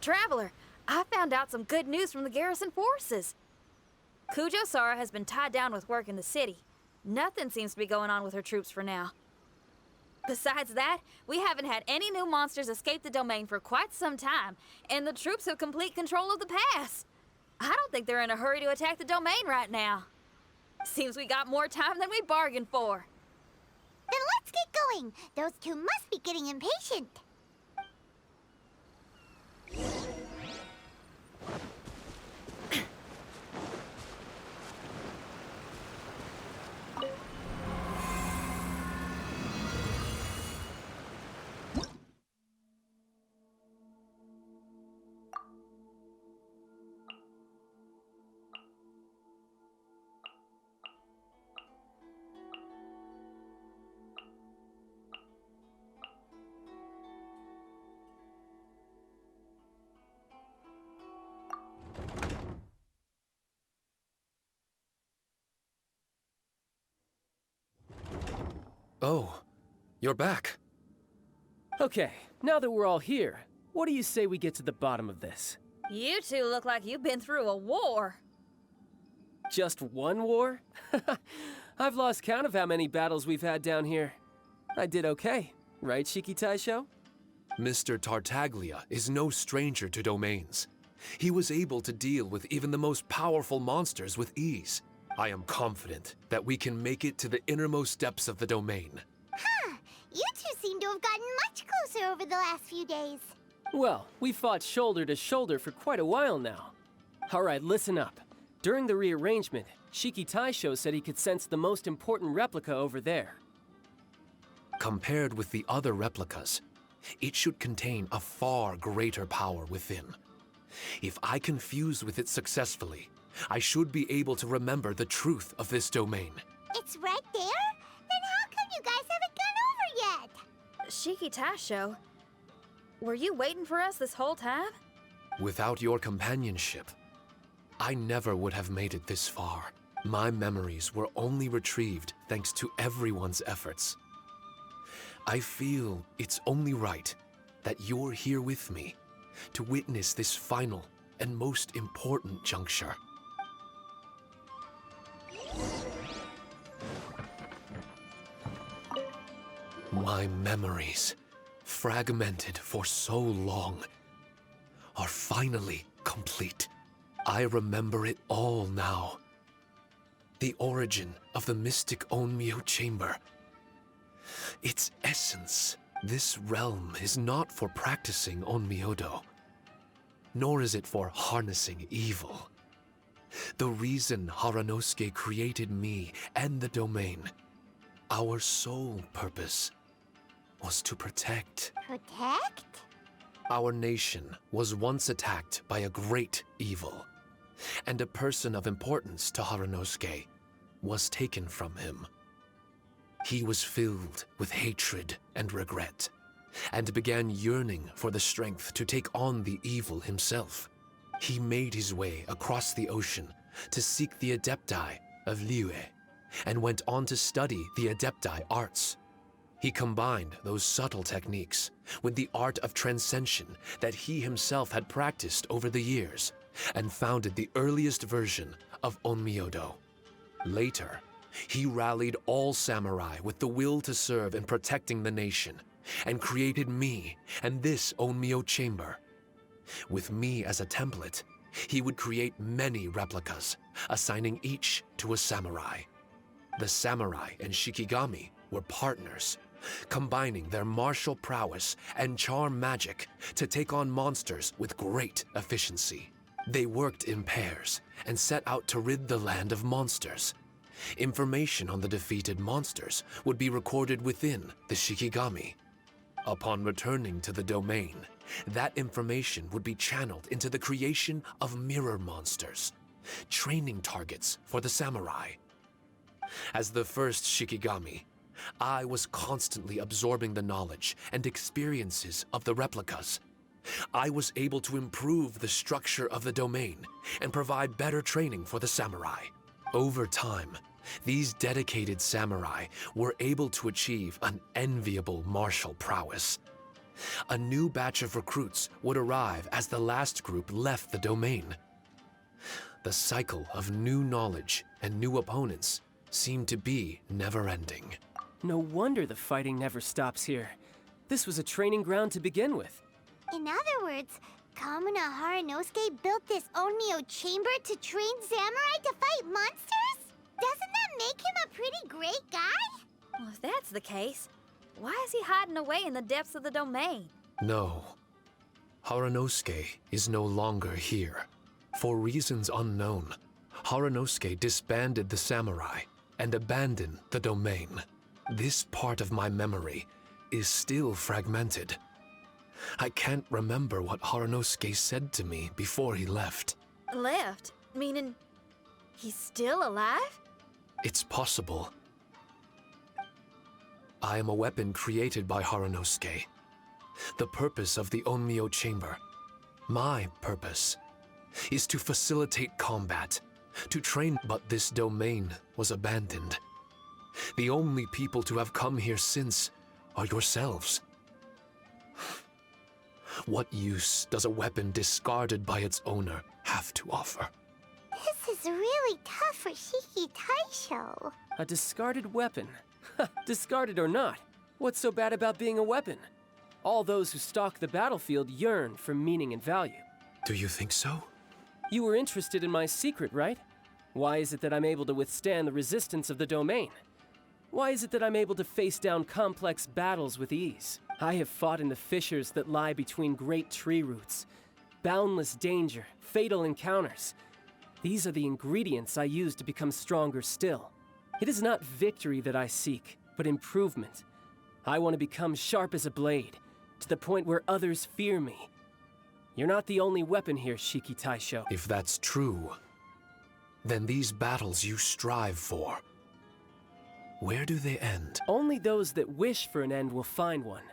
Traveler, I found out some good news from the garrison forces. Kujo-Sara has been tied down with work in the city. Nothing seems to be going on with her troops for now. Besides that, we haven't had any new monsters escape the domain for quite some time, and the troops have complete control of the pass. I don't think they're in a hurry to attack the domain right now. Seems we got more time than we bargained for. Then let's get going. Those two must be getting impatient. Oh, you're back. Okay, now that we're all here, what do you say we get to the bottom of this? You two look like you've been through a war. Just one war? I've lost count of how many battles we've had down here. I did okay, right, Shiki Taisho? Mr. Tartaglia is no stranger to domains. He was able to deal with even the most powerful monsters with ease. I am confident that we can make it to the innermost depths of the domain. Huh. You two seem to have gotten much closer over the last few days. Well, we fought shoulder to shoulder for quite a while now. Alright, listen up. During the rearrangement, Shiki Taisho said he could sense the most important replica over there. Compared with the other replicas, it should contain a far greater power within. If I can fuse with it successfully, I should be able to remember the truth of this domain. It's right there? Then how come you guys haven't gone over yet? Shiki Taisho, were you waiting for us this whole time? Without your companionship, I never would have made it this far. My memories were only retrieved thanks to everyone's efforts. I feel it's only right that you're here with me to witness this final and most important juncture. My memories, fragmented for so long, are finally complete. I remember it all now. The origin of the mystic Onmyo chamber. Its essence. This realm is not for practicing Onmyodo, nor is it for harnessing evil. The reason Haranosuke created me and the domain, our sole purpose, was to protect. Protect? Our nation was once attacked by a great evil, and a person of importance to Haranosuke was taken from him. He was filled with hatred and regret, and began yearning for the strength to take on the evil himself. He made his way across the ocean to seek the Adepti of Liyue, and went on to study the Adepti arts. He combined those subtle techniques with the art of transcension that he himself had practiced over the years, and founded the earliest version of Onmyodo. Later, he rallied all samurai with the will to serve in protecting the nation, and created me and this Onmyo chamber. With me as a template, he would create many replicas, assigning each to a samurai. The samurai and Shikigami were partners, combining their martial prowess and charm magic to take on monsters with great efficiency. They worked in pairs and set out to rid the land of monsters. Information on the defeated monsters would be recorded within the Shikigami. Upon returning to the domain, that information would be channeled into the creation of mirror monsters, training targets for the samurai. As the first Shikigami, I was constantly absorbing the knowledge and experiences of the replicas. I was able to improve the structure of the domain and provide better training for the samurai. Over time, these dedicated samurai were able to achieve an enviable martial prowess. A new batch of recruits would arrive as the last group left the domain. The cycle of new knowledge and new opponents seemed to be never-ending. No wonder the fighting never stops here. This was a training ground to begin with. In other words, Kamuna Haranosuke built this Onmyo chamber to train samurai to fight monsters? Doesn't that make him a pretty great guy? Well, if that's the case, why is he hiding away in the depths of the domain? No. Haranosuke is no longer here. For reasons unknown, Haranosuke disbanded the samurai and abandoned the domain. This part of my memory is still fragmented. I can't remember what Haranosuke said to me before he left. Left? Meaning he's still alive? It's possible. I am a weapon created by Haranosuke. The purpose of the Onmyo chamber, my purpose, is to facilitate combat, to train, but this domain was abandoned. The only people to have come here since are yourselves. What use does a weapon discarded by its owner have to offer? This is really tough for Shiki Taisho. A discarded weapon. Discarded or not, what's so bad about being a weapon? All those who stalk the battlefield yearn for meaning and value. Do you think so? You were interested in my secret, right? Why is it that I'm able to withstand the resistance of the domain? Why is it that I'm able to face down complex battles with ease? I have fought in the fissures that lie between great tree roots. Boundless danger, fatal encounters. These are the ingredients I use to become stronger still. It is not victory that I seek, but improvement. I want to become sharp as a blade, to the point where others fear me. You're not the only weapon here, Shiki Taisho. If that's true, then these battles you strive for, where do they end? Only those that wish for an end will find one.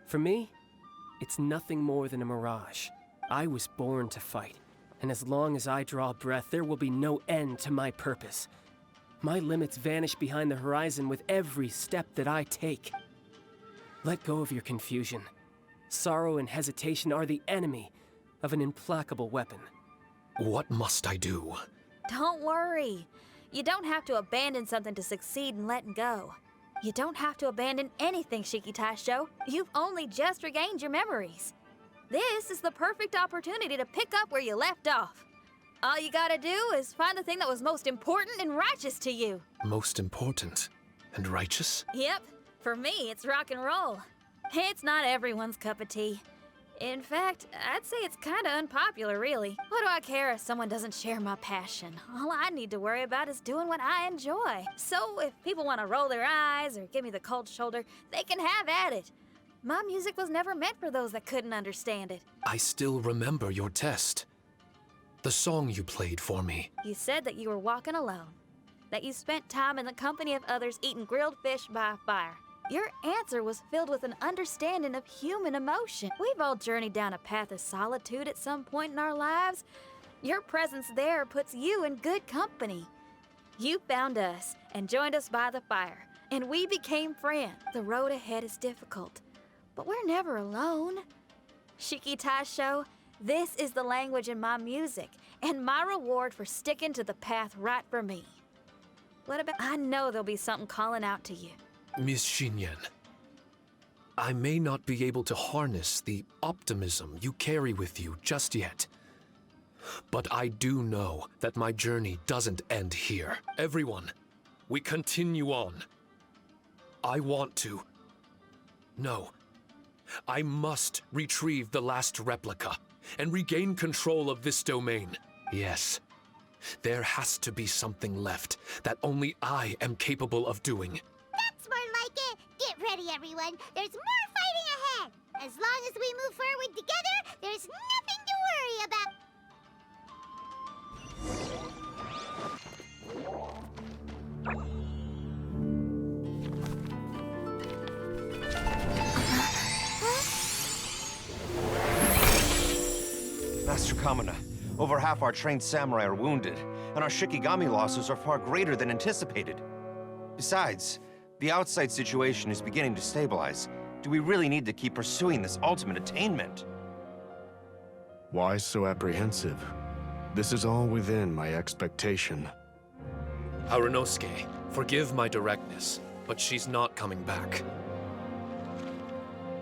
For me, it's nothing more than a mirage. I was born to fight, and as long as I draw breath, there will be no end to my purpose. My limits vanish behind the horizon with every step that I take. Let go of your confusion. Sorrow and hesitation are the enemy of an implacable weapon. What must I do? Don't worry. You don't have to abandon something to succeed in letting go. You don't have to abandon anything, Shiki Taisho. You've only just regained your memories. This is the perfect opportunity to pick up where you left off. All you gotta do is find the thing that was most important and righteous to you. Most important and righteous? Yep. For me, it's rock and roll. It's not everyone's cup of tea. In fact, I'd say it's kinda unpopular, really. What do I care if someone doesn't share my passion? All I need to worry about is doing what I enjoy. So if people want to roll their eyes or give me the cold shoulder, they can have at it. My music was never meant for those that couldn't understand it. I still remember your test. The song you played for me. You said that you were walking alone, that you spent time in the company of others eating grilled fish by a fire. Your answer was filled with an understanding of human emotion. We've all journeyed down a path of solitude at some point in our lives. Your presence there puts you in good company. You found us and joined us by the fire, and we became friends. The road ahead is difficult, but we're never alone. Shiki Taisho, this is the language in my music, and my reward for sticking to the path right for me. What about... I know there'll be something calling out to you. Miss Xinyan, I may not be able to harness the optimism you carry with you just yet, but I do know that my journey doesn't end here. Everyone, we continue on. I want to. No, I must retrieve the last replica and regain control of this domain. Yes, there has to be something left that only I am capable of doing. That's more like it. Get ready, everyone. There's more fighting ahead. As long as we move forward together, there's nothing to worry about. Master Kamuna, over half our trained samurai are wounded, and our Shikigami losses are far greater than anticipated. Besides, the outside situation is beginning to stabilize. Do we really need to keep pursuing this ultimate attainment? Why so apprehensive? This is all within my expectation. Harunosuke, forgive my directness, but she's not coming back.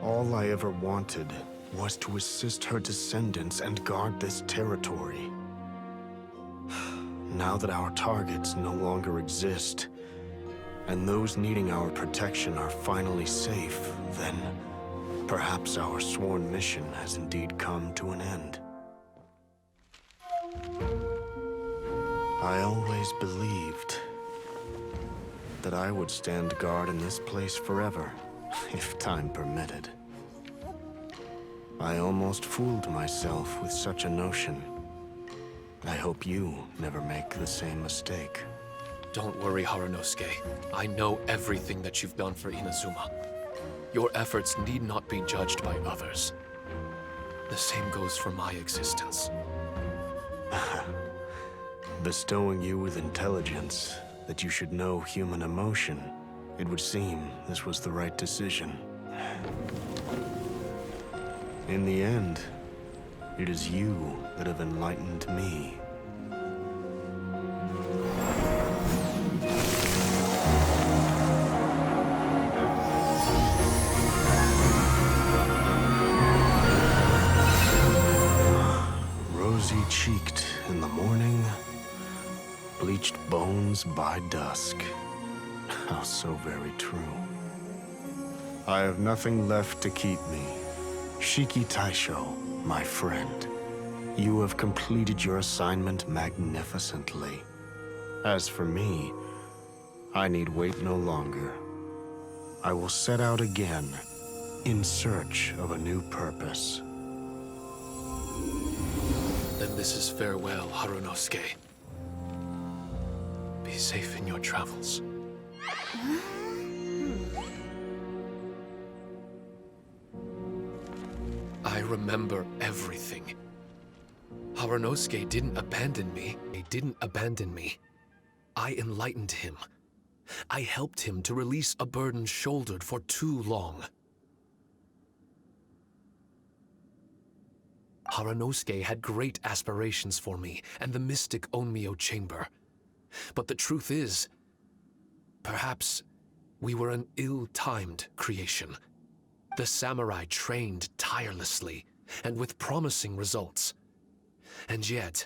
All I ever wanted was to assist her descendants and guard this territory. Now that our targets no longer exist, and those needing our protection are finally safe, then perhaps our sworn mission has indeed come to an end. I always believed that I would stand guard in this place forever, if time permitted. I almost fooled myself with such a notion. I hope you never make the same mistake. Don't worry, Harunosuke. I know everything that you've done for Inazuma. Your efforts need not be judged by others. The same goes for my existence. Bestowing you with intelligence, that you should know human emotion, it would seem this was the right decision. In the end, it is you that have enlightened me. Rosy-cheeked in the morning, bleached bones by dusk. How so very true. I have nothing left to keep me. Shiki Taisho, my friend, you have completed your assignment magnificently. As for me, I need wait no longer. I will set out again, in search of a new purpose. Then this is farewell, Harunosuke. Be safe in your travels. I remember everything. Harunosuke didn't abandon me. He didn't abandon me. I enlightened him. I helped him to release a burden shouldered for too long. Harunosuke had great aspirations for me and the mystic Onmyo chamber. But the truth is, perhaps we were an ill-timed creation. The samurai trained tirelessly and with promising results. And yet,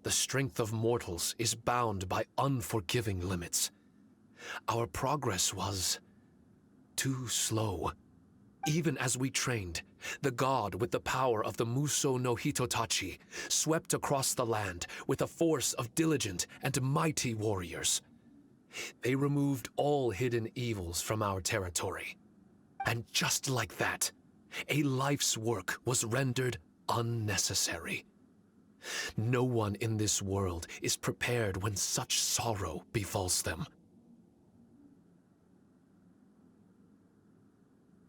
the strength of mortals is bound by unforgiving limits. Our progress was too slow. Even as we trained, the god with the power of the Muso no Hitotachi swept across the land with a force of diligent and mighty warriors. They removed all hidden evils from our territory. And just like that, a life's work was rendered unnecessary. No one in this world is prepared when such sorrow befalls them.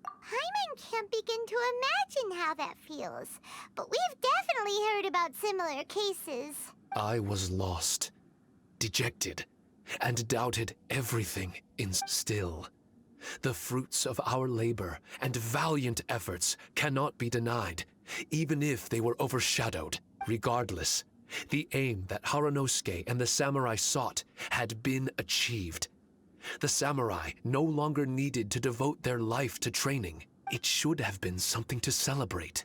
Hyman can't begin to imagine how that feels, but we've definitely heard about similar cases. I was lost, dejected, and doubted everything still. The fruits of our labor and valiant efforts cannot be denied, even if they were overshadowed. Regardless, the aim that Harunosuke and the samurai sought had been achieved. The samurai no longer needed to devote their life to training. It should have been something to celebrate.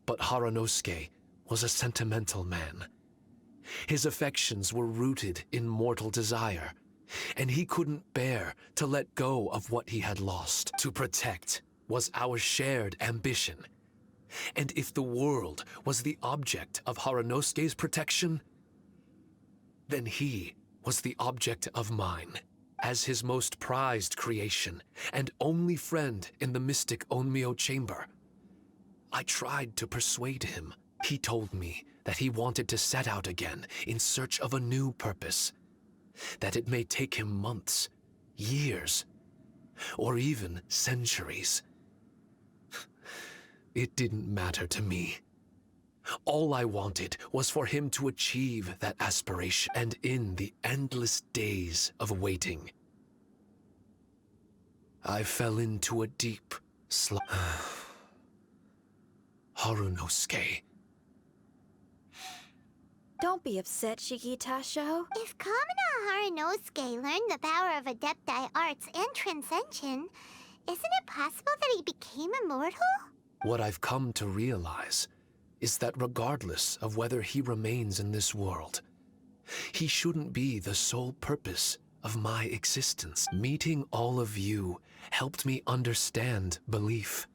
But Harunosuke was a sentimental man. His affections were rooted in mortal desire, and he couldn't bear to let go of what he had lost. To protect was our shared ambition. And if the world was the object of Harunosuke's protection, then he was the object of mine. As his most prized creation and only friend in the mystic Onmyo chamber, I tried to persuade him. He told me that he wanted to set out again in search of a new purpose, that it may take him months, years, or even centuries. It didn't matter to me. All I wanted was for him to achieve that aspiration, and in the endless days of waiting, I fell into a deep Harunosuke. Don't be upset, Shikitasho. If Kamina Harunosuke learned the power of Adepti Arts and Transcension, isn't it possible that he became immortal? What I've come to realize is that regardless of whether he remains in this world, he shouldn't be the sole purpose of my existence. Meeting all of you helped me understand belief.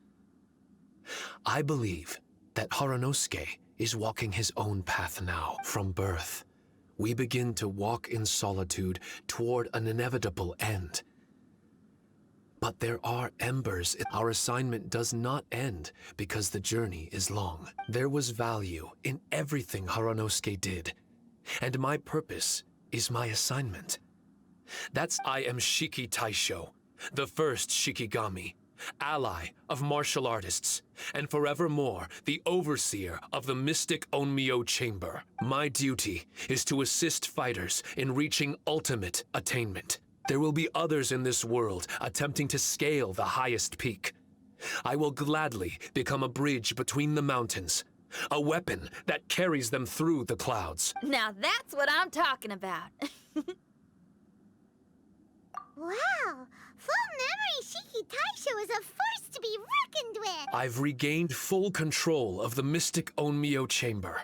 I believe that Harunosuke is walking his own path now. From birth, we begin to walk in solitude toward an inevitable end. But there are embers. Our assignment does not end because the journey is long. There was value in everything Harunosuke did, and my purpose is my assignment. I am Shiki Taisho, the first Shikigami, ally of martial artists, and forevermore the overseer of the mystic Onmyo Chamber. My duty is to assist fighters in reaching ultimate attainment. There will be others in this world attempting to scale the highest peak. I will gladly become a bridge between the mountains, a weapon that carries them through the clouds. Now that's what I'm talking about. Wow! Full memory Shiki Taisho is a force to be reckoned with! I've regained full control of the mystic Onmyo Chamber.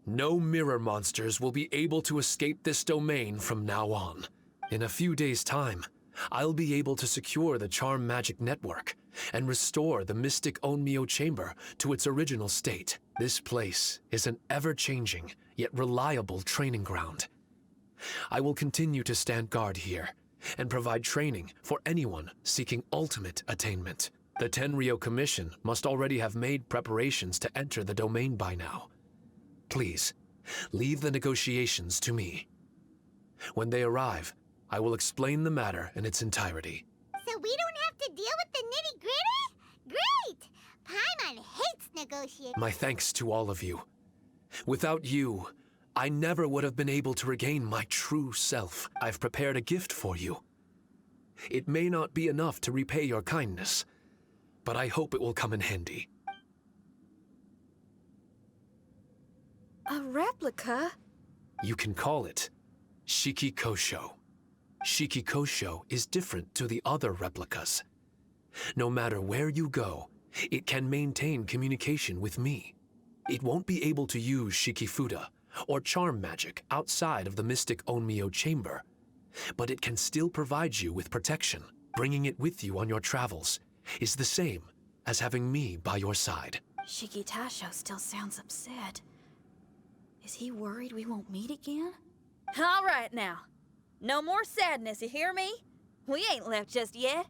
No mirror monsters will be able to escape this domain from now on. In a few days' time, I'll be able to secure the charm magic network and restore the mystic Onmyo Chamber to its original state. This place is an ever-changing, yet reliable training ground. I will continue to stand guard here and provide training for anyone seeking ultimate attainment. The Tenryou Commission must already have made preparations to enter the domain by now. Please, leave the negotiations to me. When they arrive, I will explain the matter in its entirety. So we don't have to deal with the nitty-gritty? Great! Paimon hates negotiating. My thanks to all of you. Without you, I never would have been able to regain my true self. I've prepared a gift for you. It may not be enough to repay your kindness, but I hope it will come in handy. A replica? You can call it Shiki Kosho. Shiki Kosho is different to the other replicas. No matter where you go, it can maintain communication with me. It won't be able to use Shikifuda or charm magic outside of the mystic Onmyo Chamber, but it can still provide you with protection. Bringing it with you on your travels is the same as having me by your side. Shikitasho still sounds upset. Is he worried we won't meet again? All right now. No more sadness, you hear me? We ain't left just yet.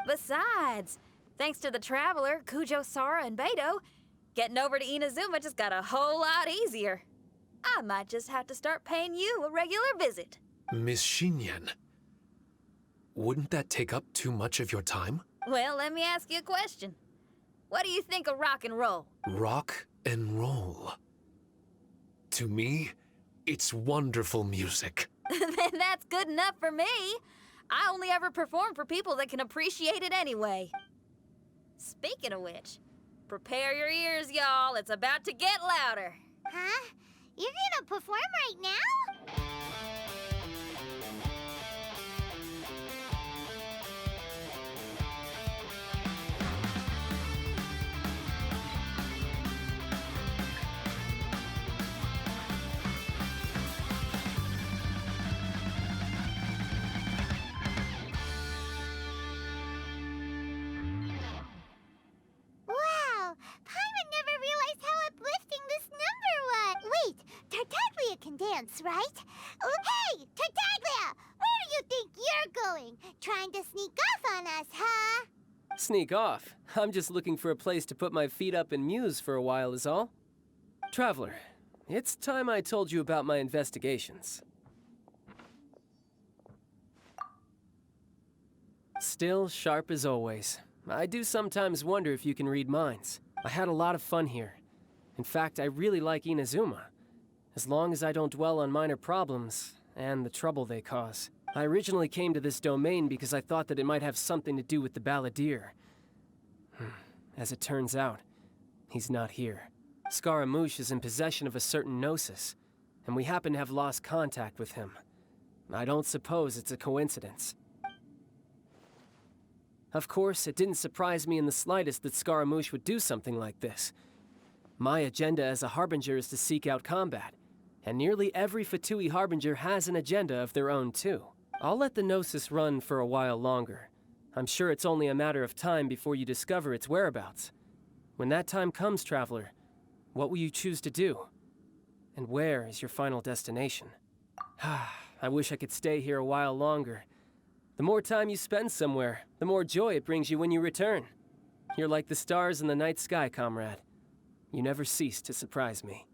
Besides, thanks to the Traveler, Kujo, Sara, and Beidou, getting over to Inazuma just got a whole lot easier. I might just have to start paying you a regular visit. Miss Shinyan, wouldn't that take up too much of your time? Well, let me ask you a question. What do you think of rock and roll? Rock and roll. To me, it's wonderful music. Then that's good enough for me. I only ever perform for people that can appreciate it anyway. Speaking of which, prepare your ears, y'all. It's about to get louder. Huh? You're gonna perform right now? Wow! Paimon never realized how uplifting this number was! Wait, Tartaglia can dance, right? Hey, Tartaglia! Where do you think you're going? Trying to sneak off on us, huh? Sneak off? I'm just looking for a place to put my feet up and muse for a while is all. Traveler, it's time I told you about my investigations. Still sharp as always. I do sometimes wonder if you can read minds. I had a lot of fun here. In fact, I really like Inazuma. As long as I don't dwell on minor problems and the trouble they cause. I originally came to this domain because I thought that it might have something to do with the balladeer. As it turns out, he's not here. Scaramouche is in possession of a certain Gnosis, and we happen to have lost contact with him. I don't suppose it's a coincidence. Of course, it didn't surprise me in the slightest that Scaramouche would do something like this. My agenda as a Harbinger is to seek out combat, and nearly every Fatui Harbinger has an agenda of their own too. I'll let the Gnosis run for a while longer. I'm sure it's only a matter of time before you discover its whereabouts. When that time comes, Traveler, what will you choose to do? And where is your final destination? I wish I could stay here a while longer. The more time you spend somewhere, the more joy it brings you when you return. You're like the stars in the night sky, comrade. You never cease to surprise me.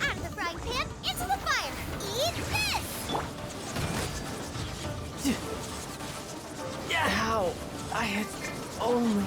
Out of the frying pan, into the fire! Eat this! Ow! I had only